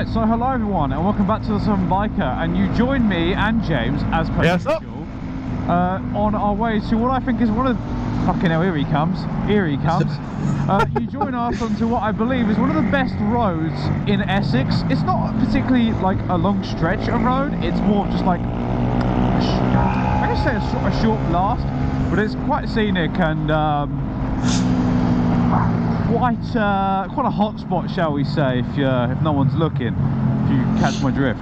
Right, so hello everyone and welcome back to the Southern Biker, and you join me and James as per usual on our way to what I think is one of fucking hell, here he comes. You join us onto what I believe is one of the best roads in Essex. It's not particularly like a long stretch of road, it's more just like I guess say a short blast, but it's quite scenic and quite a hot spot, shall we say, if no one's looking, if you catch my drift.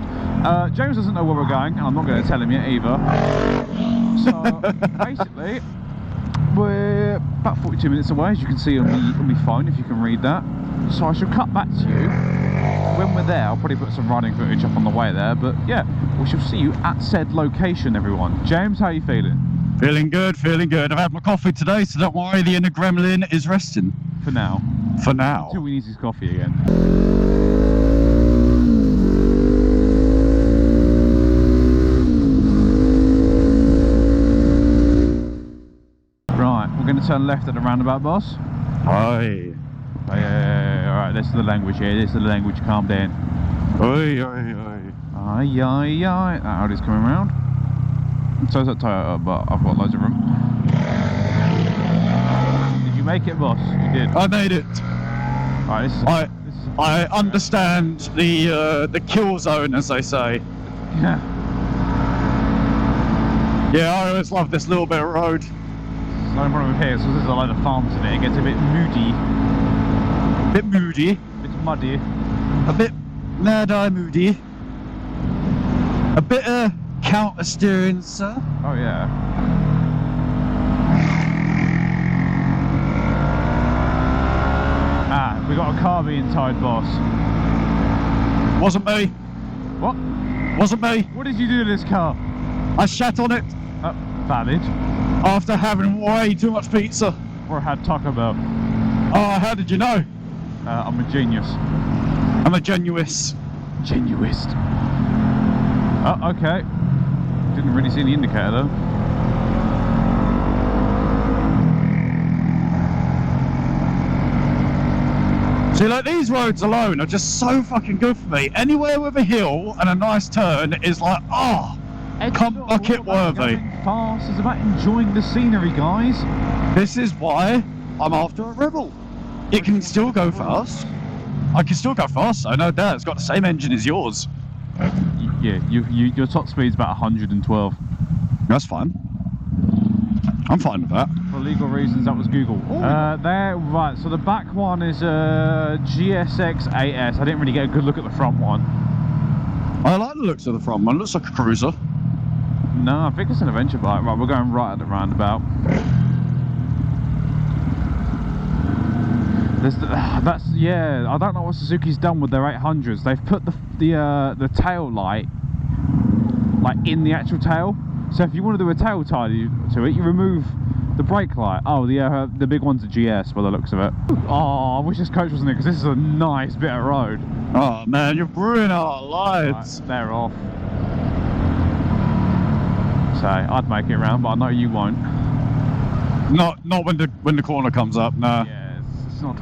James doesn't know where we're going, and I'm not going to tell him yet either. So basically, we're about 42 minutes away, as you can see on my phone, if you can read that. So I shall cut back to you when we're there. I'll probably put some running footage up on the way there, but yeah, we shall see you at said location, everyone. James, how are you feeling? Feeling good, feeling good. I've had my coffee today, so don't worry, the inner gremlin is resting. For now. For now. Until we need his coffee again. Right, we're going to turn left at the roundabout, boss. Aye. Alright, this is the language here, this is the language, calm down. Aye, aye, aye. Aye, aye, aye. That Audi's coming round. So is that Toyota, but I've got loads of room. Did you make it, boss? You did. I made it. Right, I understand the kill zone, as they say. Yeah. Yeah, I always love this little bit of road. No problem here, so this is like the farm today. It gets a bit moody. A bit moody. A bit muddy. A bit mad-eye moody. A bit of counter steering, sir. Oh yeah. Ah, we got a car being towed, boss. Wasn't me. What? Wasn't me. What did you do to this car? I shat on it Valid. after having way too much pizza. Or had Taco Bell. Oh, how did you know? I'm a genius. I'm a genuist. Genuist. Oh, okay. Didn't really see the indicator though. See, like, these roads alone are just so fucking good for me. Anywhere with a hill and a nice turn is like, oh, come bucket worthy. Fast, it's about enjoying the scenery, guys. This is why I'm after a Rebel. It can still go fast. I can still go fast, so no doubt. It's got the same engine as yours. Yeah, your top speed's about 112. That's fine. I'm fine with that. For legal reasons, that was Google. There, right, so the back one is a GSX 8S. I didn't really get a good look at the front one. I like the looks of the front one. It looks like a cruiser. No, I think it's an adventure bike. Right, we're going right at the roundabout. Yeah, I don't know what Suzuki's done with their 800s. They've put the tail light like in the actual tail. So if you want to do a tail tie to it, you remove the brake light. Oh, the big one's a GS by the looks of it. Oh, I wish this coach wasn't here because this is a nice bit of road. Oh man, you're ruining our lives. Right, they're off. So I'd make it round, but I know you won't. Not when the corner comes up. Nah. Yeah, it's not.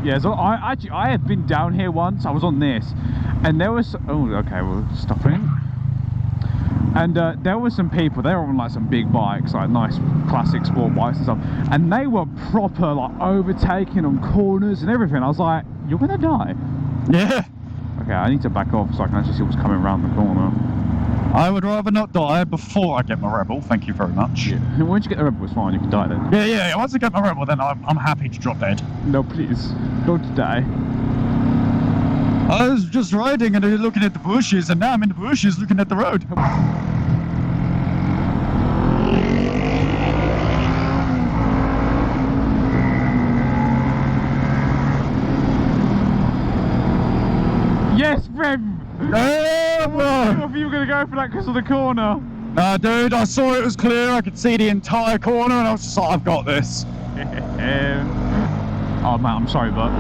Yeah, so I have been down here once. I was on this, and there was. Oh, okay, we're stopping. And there were some people, they were on like some big bikes, like nice classic sport bikes and stuff, and they were proper like overtaking on corners and everything. I was like, you're gonna die. Yeah. Okay, I need to back off so I can actually see what's coming around the corner. I would rather not die before I get my Rebel, thank you very much. Yeah. Once you get the Rebel, it's fine, you can die then. Yeah, once I get my Rebel, then I'm happy to drop dead. No, please, don't die. I was just riding and looking at the bushes, and now I'm in the bushes looking at the road. Yes, Rem! I thought you were going to go for that because of the corner. Nah, dude, I saw it was clear. I could see the entire corner, and I was just like, I've got this. Oh, man, I'm sorry, but...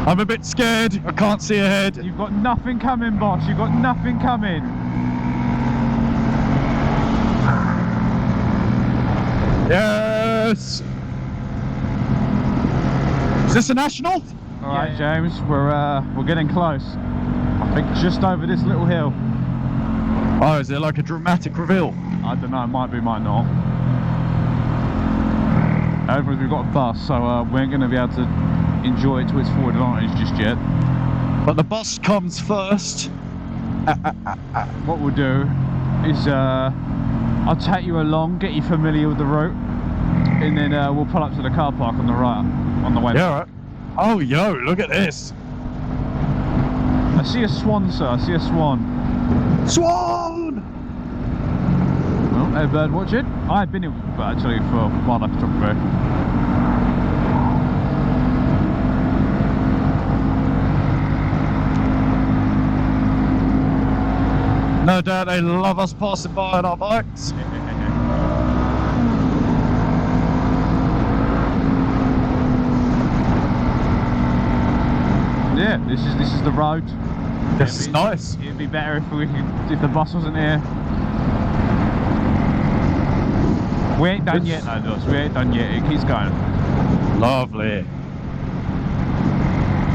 I'm a bit scared. I can't see ahead. You've got nothing coming, boss. You've got nothing coming. Yes. Is this a national? All right, James, we're getting close. I think just over this little hill. Oh, is it like a dramatic reveal? I don't know, might be, might not. However, we've got a bus, so we ain't going to be able to enjoy it to its full advantage just yet. But the bus comes first. What we'll do is I'll take you along, get you familiar with the route, and then we'll pull up to the car park on the right, on the way. Yeah, right. Oh, yo, look at this. I see a swan, sir. I see a swan. Swan! Well, hey, bird watching. I've been in actually for wildlife photography. No doubt they love us passing by on our bikes. Yeah, this is the road. This is nice. It'd be better if the bus wasn't here. We ain't done yet though, Dust. We ain't done yet. It keeps going. Lovely.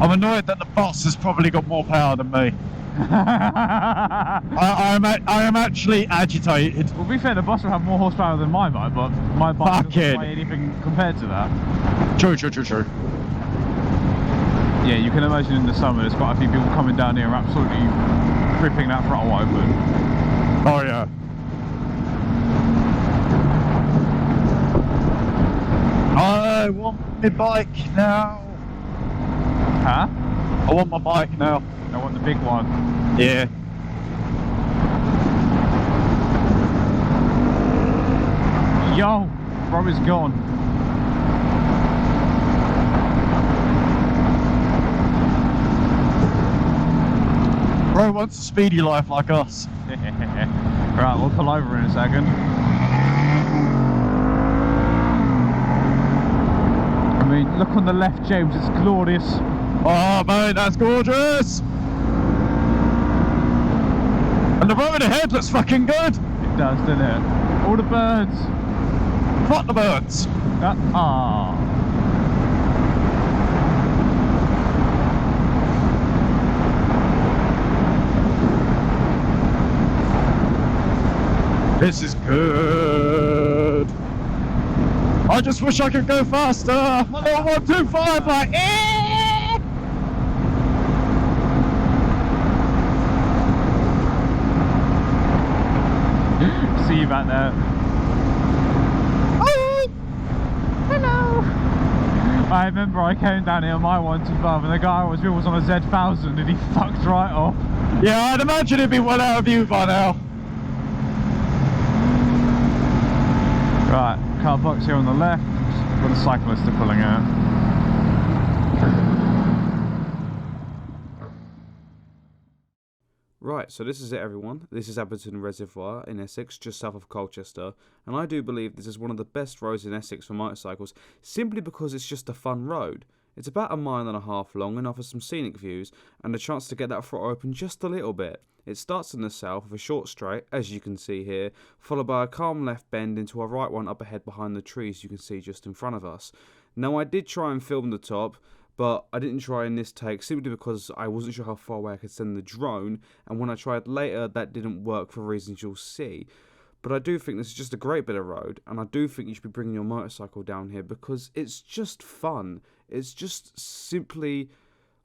I'm annoyed that the bus has probably got more power than me. I am actually agitated. Well, to be fair, the bus will have more horsepower than my bike, but my bike doesn't weigh anything compared to that. True. Yeah, you can imagine in the summer there's quite a few people coming down here absolutely gripping that throttle open. Oh yeah. I want my bike now. Huh? I want my bike now. I want the big one. Yeah. Yo, bro is gone. Bro wants a speedy life like us. Right, we'll pull over in a second. I mean, look on the left, James, it's glorious. Oh mate, that's gorgeous! And the road ahead looks fucking good! It does, doesn't it? All the birds. Fuck the birds! This is good! I just wish I could go faster! I don't want 125 like See you back there. Oh! Hello! I remember I came down here on my 125 and the guy I was with was on a Z1000 and he fucked right off. Yeah, I'd imagine it'd be well out of view by now. Right, car park's here on the left. Got a cyclist pulling out. Right, so this is it everyone. This is Abberton Reservoir in Essex, just south of Colchester, and I do believe this is one of the best roads in Essex for motorcycles, simply because it's just a fun road. It's about 1.5 miles long and offers some scenic views and a chance to get that throttle open just a little bit. It starts in the south with a short straight, as you can see here, followed by a calm left bend into a right one up ahead behind the trees you can see just in front of us. Now I did try and film the top, but I didn't try in this take simply because I wasn't sure how far away I could send the drone, and when I tried later that didn't work for reasons you'll see. But I do think this is just a great bit of road, and I do think you should be bringing your motorcycle down here because it's just fun. It's just simply,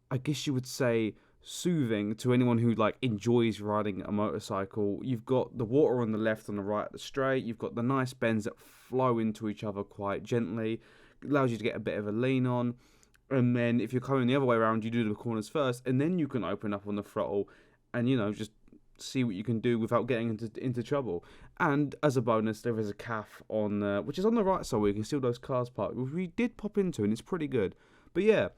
I guess you would say, soothing to anyone who enjoys riding a motorcycle. You've got the water on the left, on the right at the straight. You've got the nice bends that flow into each other quite gently. It allows you to get a bit of a lean on. And then if you're coming the other way around, you do the corners first, and then you can open up on the throttle and, just see what you can do without getting into trouble. And as a bonus, there is a calf on which is on the right side where you can see all those cars parked, which we did pop into, and it's pretty good. But yeah,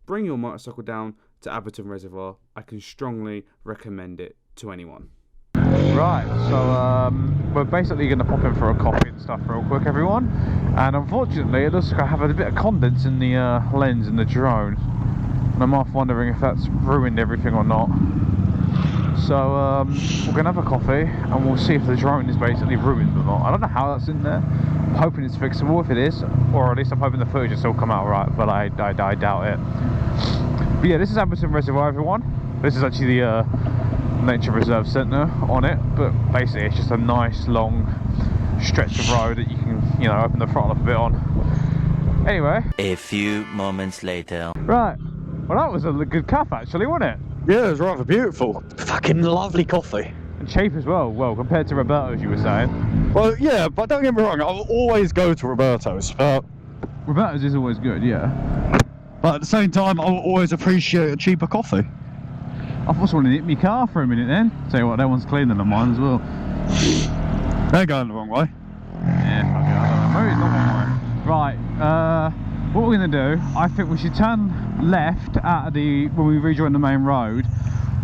bring your motorcycle down to Abberton Reservoir. I can strongly recommend it to anyone. Right, so we're basically going to pop in for a coffee and stuff real quick, everyone. And unfortunately, it looks like I have a bit of condense in the lens in the drone. And I'm half wondering if that's ruined everything or not. So we're going to have a coffee and we'll see if the drone is basically ruined or not. I don't know how that's in there, hoping it's fixable if it is, or at least I'm hoping the footage will still come out right, but I doubt it. But yeah, this is Abberton Reservoir, everyone. This is actually the Nature Reserve Centre on it, but basically it's just a nice long stretch of road that you can, you know, open the throttle up a bit on. Anyway, a few moments later. Right, well that was a good cup actually, wasn't it? Yeah, it was rather beautiful. Fucking lovely coffee. And cheap as well, compared to Roberto's, you were saying. Well, yeah, but don't get me wrong, I'll always go to Roberto's. Roberto's is always good, yeah. But at the same time, I'll always appreciate a cheaper coffee. I thought someone hit my car for a minute then. Tell you what, that one's cleaner than mine as well. They're going the wrong way. Yeah, fuck it, I don't know. Maybe it's not one way. Right, what we're going to do, I think we should turn left at when we rejoin the main road,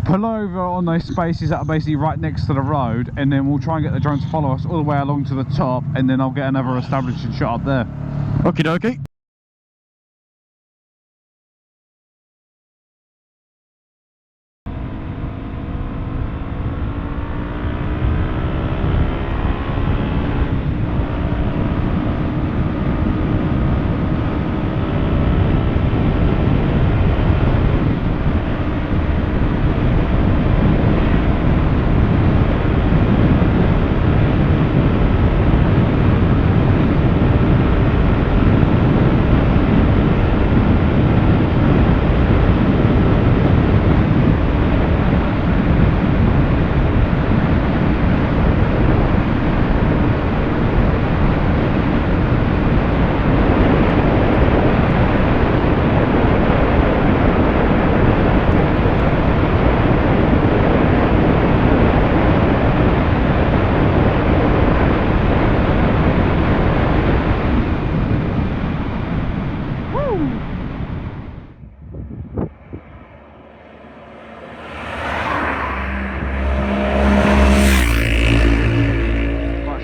pull over on those spaces that are basically right next to the road, and then we'll try and get the drone to follow us all the way along to the top, and then I'll get another establishing shot up there. Okie dokie.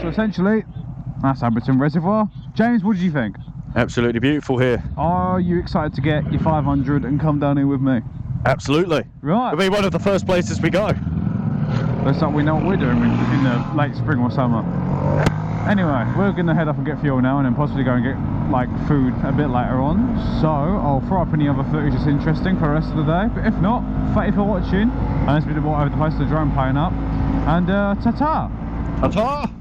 Essentially, that's Abberton Reservoir. James, what did you think? Absolutely beautiful here. Are you excited to get your 500 and come down here with me? Absolutely. Right. It'll be one of the first places we go. Looks like we know what we're doing in the late spring or summer. Anyway, we're going to head up and get fuel now and then possibly go and get like food a bit later on. So I'll throw up any other footage that's interesting for the rest of the day. But if not, thank you for watching. And it's been a bit over the place of the drone playing up. And ta-ta! Ta-ta!